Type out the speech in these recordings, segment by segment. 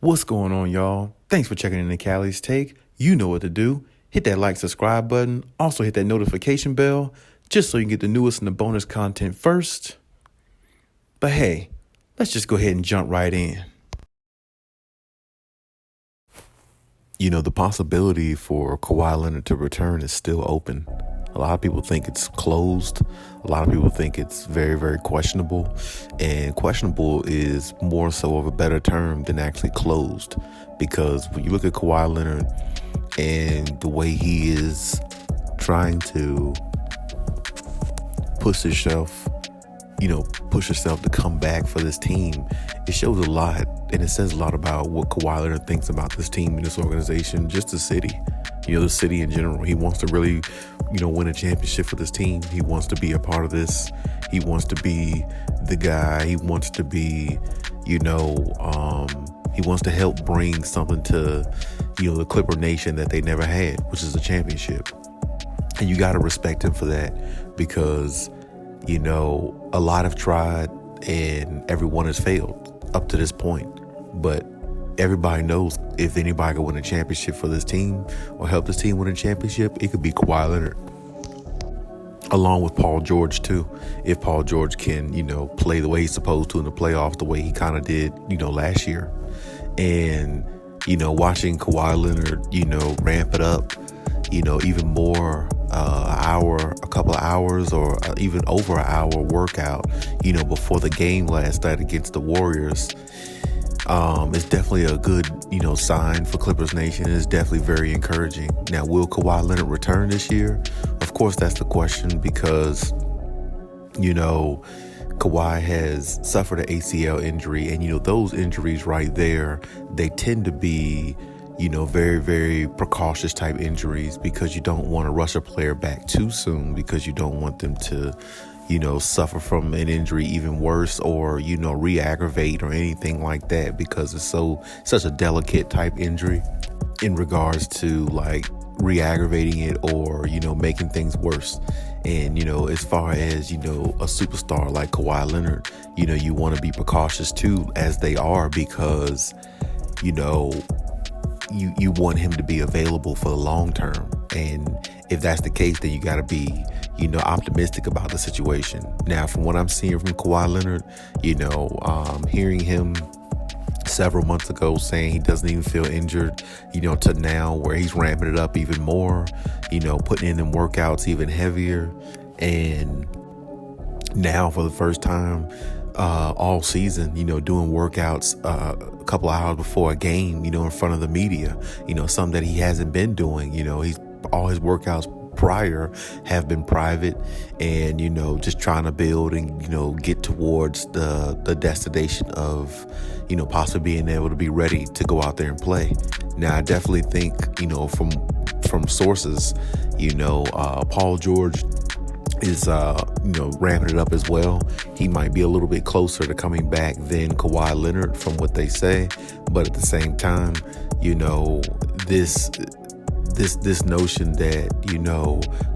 What's going on, y'all? Thanks for checking in the Khaliis Take. You know what to do. Hit that like, subscribe button. Also hit that notification bell just so you can get the newest and the bonus content first. But hey, let's just go ahead and jump right in. You know, the possibility for Kawhi Leonard to return is still open. A lot of people think it's closed. A lot of people think it's very, very questionable. And questionable is more so of a better term than actually closed. Because when you look at Kawhi Leonard and the way he is trying to push himself to come back for this team, it shows a lot. And it says a lot about what Kawhi Leonard thinks about this team and this organization, just the city. The city in general. He wants to really, win a championship for this team. He wants to be a part of this. He wants to be the guy. He wants to be, he wants to help bring something to, the Clipper Nation that they never had, which is a championship. And you got to respect him for that because, a lot have tried and everyone has failed up to this point. But everybody knows if anybody can win a championship for this team or help this team win a championship, it could be Kawhi Leonard. Along with Paul George, too. If Paul George can, play the way he's supposed to in the playoffs, the way he kind of did, last year. And, watching Kawhi Leonard, ramp it up, even more, a couple of hours or even over an hour workout, before the game last night against the Warriors. It's definitely a good, sign for Clippers Nation. It's definitely very encouraging. Now, will Kawhi Leonard return this year? Of course, that's the question because, Kawhi has suffered an ACL injury. And, those injuries right there, they tend to be, very, very precautious type injuries because you don't want to rush a player back too soon because you don't want them to, suffer from an injury even worse or, re-aggravate or anything like that because it's such a delicate type injury in regards to like re-aggravating it or, making things worse. And, as far as, a superstar like Kawhi Leonard, you want to be precautious too, as they are because, you want him to be available for the long term. And if that's the case, then you got to be, optimistic about the situation. Now, from what I'm seeing from Kawhi Leonard, hearing him several months ago saying he doesn't even feel injured, to now where he's ramping it up even more, putting in them workouts even heavier. And now for the first time all season, doing workouts a couple of hours before a game, in front of the media, something that he hasn't been doing. All his workouts prior have been private and, just trying to build and, get towards the destination of, possibly being able to be ready to go out there and play. Now, I definitely think, from sources, Paul George is, ramping it up as well. He might be a little bit closer to coming back than Kawhi Leonard from what they say. But at the same time, this notion that,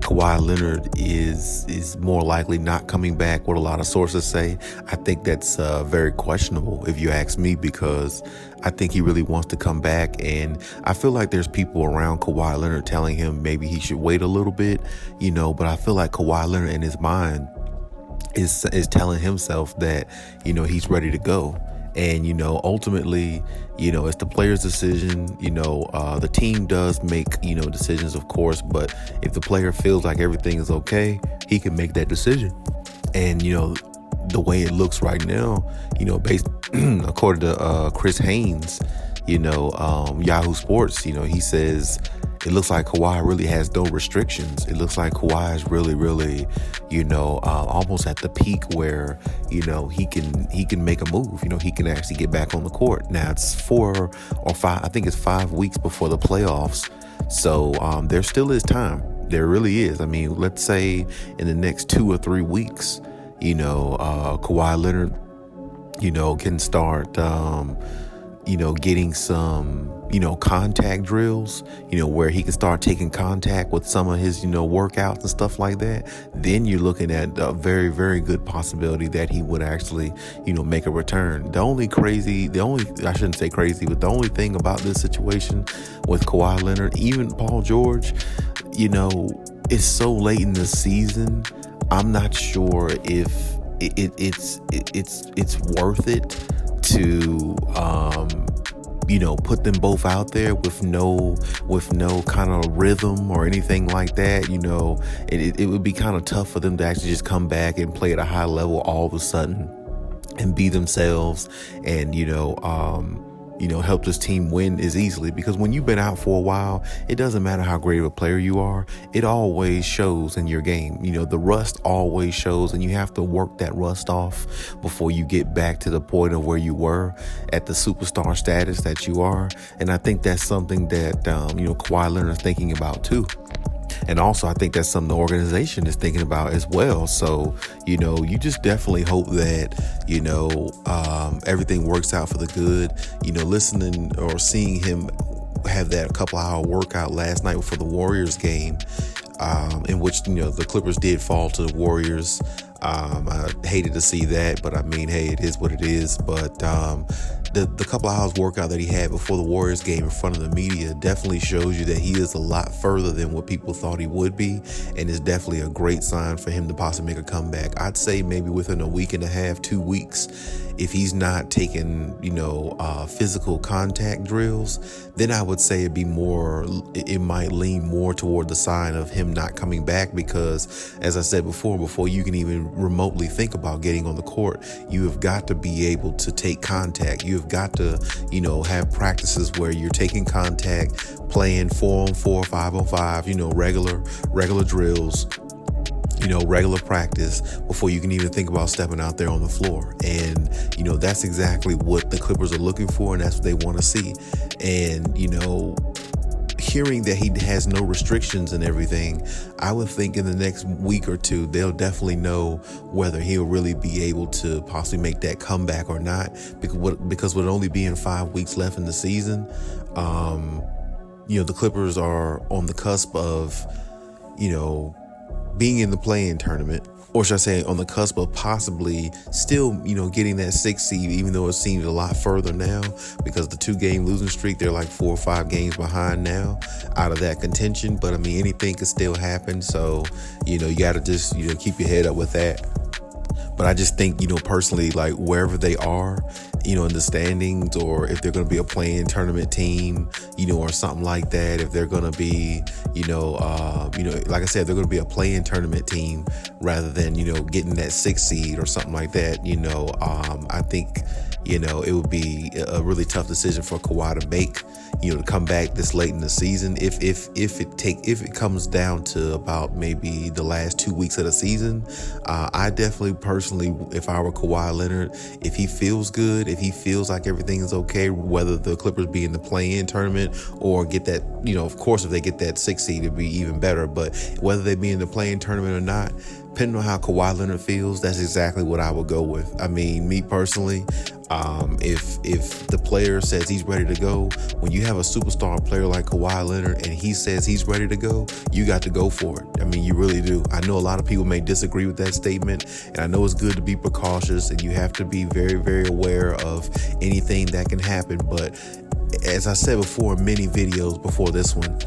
Kawhi Leonard is more likely not coming back, what a lot of sources say, I think that's very questionable if you ask me, because I think he really wants to come back. And I feel like there's people around Kawhi Leonard telling him maybe he should wait a little bit, but I feel like Kawhi Leonard in his mind is telling himself that, he's ready to go. And, ultimately, it's the player's decision. The team does make, decisions, of course. But if the player feels like everything is okay, he can make that decision. And, the way it looks right now, based according to Chris Haynes, Yahoo Sports, he says it looks like Kawhi really has no restrictions. It looks like Kawhi is really, really, almost at the peak where, he can make a move. He can actually get back on the court. Now it's 4 or 5, I think it's 5 weeks before the playoffs. So there still is time. There really is. I mean, let's say in the next 2 or 3 weeks, Kawhi Leonard, can start, getting some contact drills, where he can start taking contact with some of his, workouts and stuff like that, then you're looking at a very, very good possibility that he would actually, make a return. I shouldn't say crazy, but the only thing about this situation with Kawhi Leonard, even Paul George, it's so late in the season. I'm not sure if it's worth it to, put them both out there with no kind of rhythm or anything like that. It would be kind of tough for them to actually just come back and play at a high level all of a sudden and be themselves and, help this team win as easily, because when you've been out for a while, it doesn't matter how great of a player you are. It always shows in your game. The rust always shows, and you have to work that rust off before you get back to the point of where you were at the superstar status that you are. And I think that's something that, Kawhi Leonard is thinking about too. And also, I think that's something the organization is thinking about as well. So, you just definitely hope that, everything works out for the good. Listening or seeing him have that couple-hour workout last night before the Warriors game, in which, the Clippers did fall to the Warriors. I hated to see that, but I mean, hey, it is what it is. But the couple of hours workout that he had before the Warriors game in front of the media definitely shows you that he is a lot further than what people thought he would be, and it's definitely a great sign for him to possibly make a comeback. I'd say maybe within a week and a half, 2 weeks, if he's not taking, physical contact drills, then I would say it might lean more toward the sign of him not coming back, because as I said before you can even remotely think about getting on the court, you have got to be able to take contact. You've got to, have practices where you're taking contact, playing 4-on-4, 5-on-5, regular drills, regular practice before you can even think about stepping out there on the floor. And, that's exactly what the Clippers are looking for, and that's what they want to see. And, hearing that he has no restrictions and everything, I would think in the next week or two, they'll definitely know whether he'll really be able to possibly make that comeback or not. Because with only being 5 weeks left in the season, the Clippers are on the cusp of, being in the play-in tournament, or should I say on the cusp of possibly still, getting that 6th seed, even though it seems a lot further now, because the 2-game losing streak, they're like 4 or 5 games behind now out of that contention. But I mean, anything could still happen. So, you got to just, keep your head up with that. But I just think, personally, like wherever they are, in the standings, or if they're going to be a play-in tournament team, or something like that, if they're going to be, like I said, they're going to be a play-in tournament team rather than, getting that 6th seed or something like that, I think, it would be a really tough decision for Kawhi to make, to come back this late in the season. If it comes down to about maybe the last 2 weeks of the season, I definitely personally, if I were Kawhi Leonard, if he feels good, if he feels like everything is okay, whether the Clippers be in the play-in tournament or get that, of course, if they get that 6th seed, it'd be even better. But whether they be in the play-in tournament or not, depending on how Kawhi Leonard feels, that's exactly what I would go with. I mean, me personally, if the player says he's ready to go, when you have a superstar player like Kawhi Leonard and he says he's ready to go, you got to go for it. I mean, you really do. I know a lot of people may disagree with that statement, and I know it's good to be precautious and you have to be very, very aware of anything that can happen. But as I said before in many videos before this one,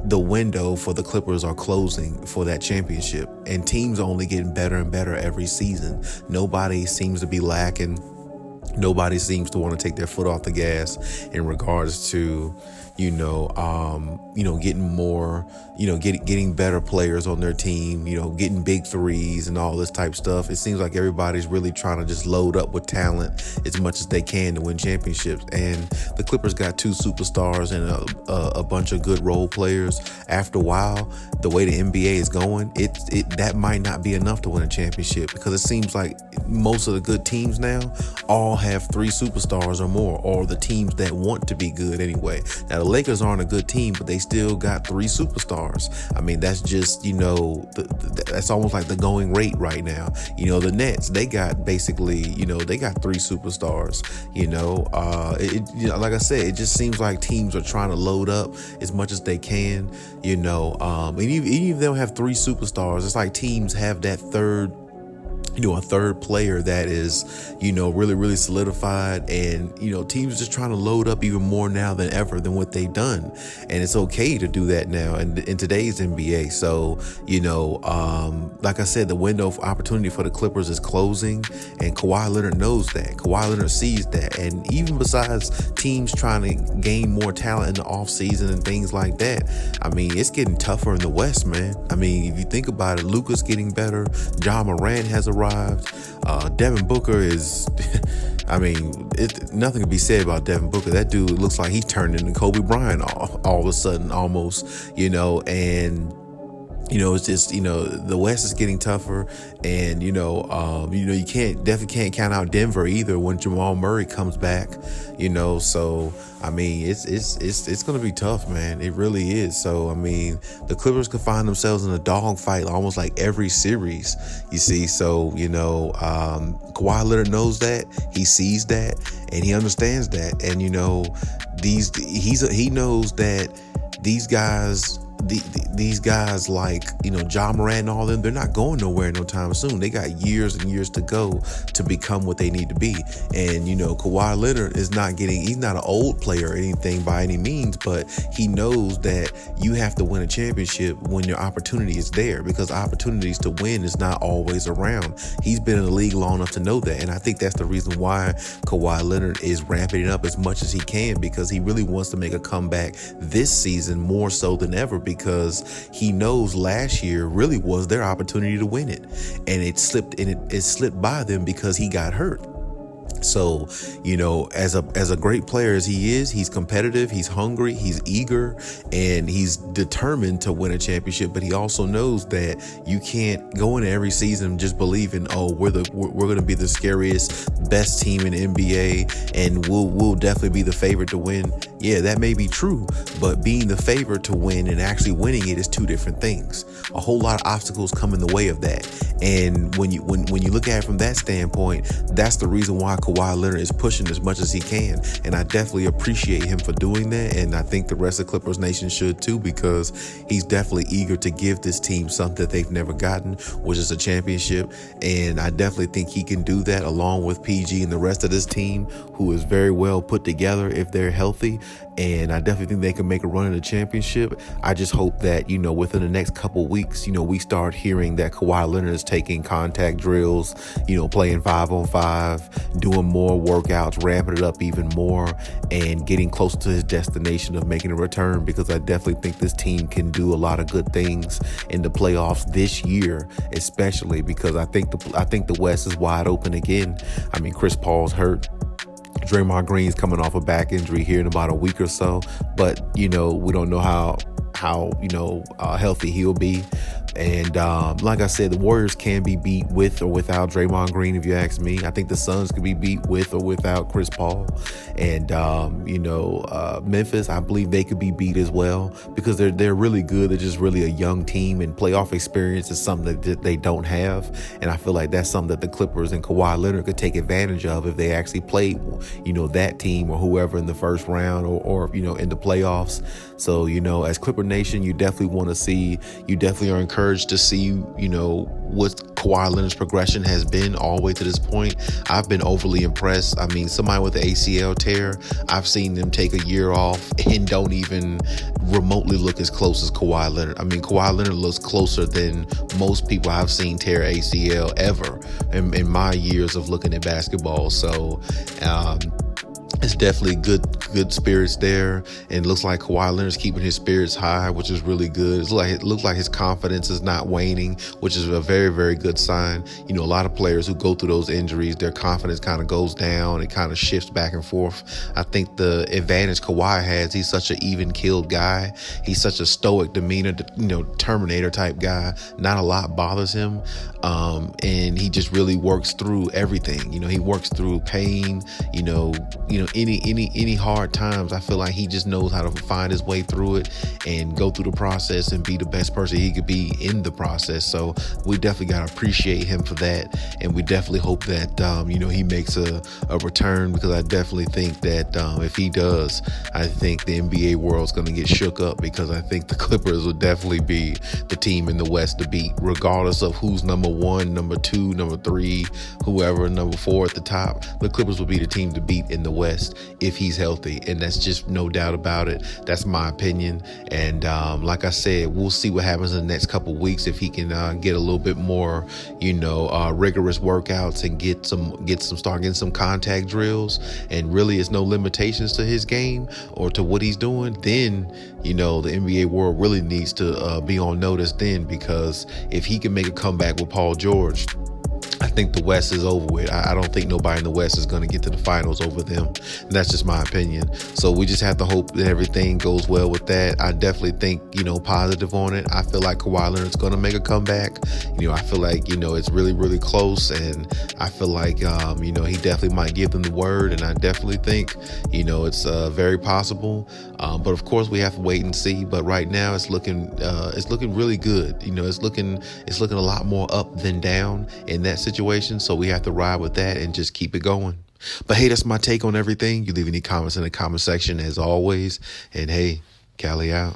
the window for the Clippers are closing for that championship, and teams are only getting better and better every season. Nobody seems to be lacking. Nobody seems to want to take their foot off the gas in regards to, getting more, getting better players on their team, getting big threes and all this type stuff. It seems like everybody's really trying to just load up with talent as much as they can to win championships. And the Clippers got 2 superstars and a bunch of good role players. After a while, the way the NBA is going, that might not be enough to win a championship, because it seems like most of the good teams now all have 3 superstars or more, or the teams that want to be good anyway. Now, the Lakers aren't a good team, but they still got 3 superstars. I mean, that's just, that's almost like the going rate right now. The Nets, they got basically, they got 3 superstars. Like I said, it just seems like teams are trying to load up as much as they can, and even if they don't have 3 superstars, it's like teams have that third, a third player that is, really, really solidified. And, teams are just trying to load up even more now than ever than what they've done. And it's okay to do that now in today's NBA. So, like I said, the window of opportunity for the Clippers is closing, and Kawhi Leonard knows that. Kawhi Leonard sees that. And even besides teams trying to gain more talent in the offseason and things like that, I mean, it's getting tougher in the West, man. I mean, if you think about it, Luka's getting better. Ja Morant has arrived. Devin Booker is, I mean, nothing can be said about Devin Booker. That dude looks like he turned into Kobe Bryant all of a sudden almost, and it's just, the West is getting tougher, and, you definitely can't count out Denver either when Jamal Murray comes back, so, I mean, it's going to be tough, man. It really is. So, I mean, the Clippers could find themselves in a dogfight almost like every series, you see. So, Kawhi Leonard knows that, he sees that, and he understands that. And, he knows that these guys, these guys like, Ja Morant and all them, they're not going nowhere no time soon. They got years and years to go to become what they need to be. And, Kawhi Leonard is he's not an old player or anything by any means, but he knows that you have to win a championship when your opportunity is there, because opportunities to win is not always around. He's been in the league long enough to know that. And I think that's the reason why Kawhi Leonard is ramping it up as much as he can, because he really wants to make a comeback this season more so than ever, because he knows last year really was their opportunity to win it, and it slipped by them because he got hurt. So, as a great player as he is, he's competitive, he's hungry, he's eager, and he's determined to win a championship. But he also knows that you can't go into every season just believing, we're going to be the scariest, best team in the NBA, and we'll definitely be the favorite to win. Yeah, that may be true, but being the favorite to win and actually winning it is 2 different things. A whole lot of obstacles come in the way of that. And when you look at it from that standpoint, that's the reason why Kawhi Leonard is pushing as much as he can. And I definitely appreciate him for doing that. And I think the rest of Clippers Nation should too, because he's definitely eager to give this team something that they've never gotten, which is a championship. And I definitely think he can do that along with PG and the rest of this team, who is very well put together if they're healthy. And I definitely think they can make a run in the championship. I just hope that, within the next couple weeks, we start hearing that Kawhi Leonard is taking contact drills, playing 5-on-5, doing more workouts, ramping it up even more, and getting closer to his destination of making a return, because I definitely think this team can do a lot of good things in the playoffs this year, especially because I think the West is wide open again. I mean, Chris Paul's hurt. Draymond Green's coming off a back injury here in about a week or so, but we don't know how healthy he'll be. And like I said, the Warriors can be beat with or without Draymond Green, if you ask me. I think the Suns could be beat with or without Chris Paul. And, Memphis, I believe they could be beat as well, because they're really good. They're just really a young team, and playoff experience is something that they don't have. And I feel like that's something that the Clippers and Kawhi Leonard could take advantage of if they actually played, that team or whoever in the first round or in the playoffs. So, as Clipper Nation, you definitely are encouraged to see, what Kawhi Leonard's progression has been all the way to this point. I've been overly impressed. I mean, somebody with an ACL tear, I've seen them take a year off and don't even remotely look as close as Kawhi Leonard. I mean, Kawhi Leonard looks closer than most people I've seen tear ACL ever in my years of looking at basketball. So, it's definitely good spirits there, and it looks like Kawhi Leonard's keeping his spirits high, which is really good. It looks like his confidence is not waning, which is a very, very good sign. A lot of players who go through those injuries, their confidence kind of goes down. It kind of shifts back and forth. I think the advantage Kawhi has, he's such an even-keeled guy. He's such a stoic demeanor, Terminator type guy. Not a lot bothers him, and he just really works through everything. He works through pain. any hard times, I feel like he just knows how to find his way through it and go through the process and be the best person he could be in the process. So we definitely got to appreciate him for that. And we definitely hope that, he makes a return, because I definitely think that if he does, I think the NBA world's going to get shook up, because I think the Clippers will definitely be the team in the West to beat, regardless of who's number 1, number 2, number 3, whoever, number 4 at the top. The Clippers will be the team to beat in the West if he's healthy. And that's just no doubt about it. That's my opinion. And like I said, we'll see what happens in the next couple of weeks if he can get a little bit more, rigorous workouts and start getting some contact drills. And really, it's no limitations to his game or to what he's doing. Then, the NBA world really needs to be on notice then, because if he can make a comeback with Paul George, I think the West is over with. I don't think nobody in the West is going to get to the finals over them. And that's just my opinion. So we just have to hope that everything goes well with that. I definitely think, positive on it. I feel like Kawhi Leonard's going to make a comeback. I feel like, it's really, really close. And I feel like, he definitely might give them the word. And I definitely think, it's very possible. But of course, we have to wait and see. But right now, it's looking really good. It's looking a lot more up than down in that situation. So we have to ride with that and just keep it going. But hey, that's my take on everything. You leave any comments in the comment section as always. And hey, Cali out.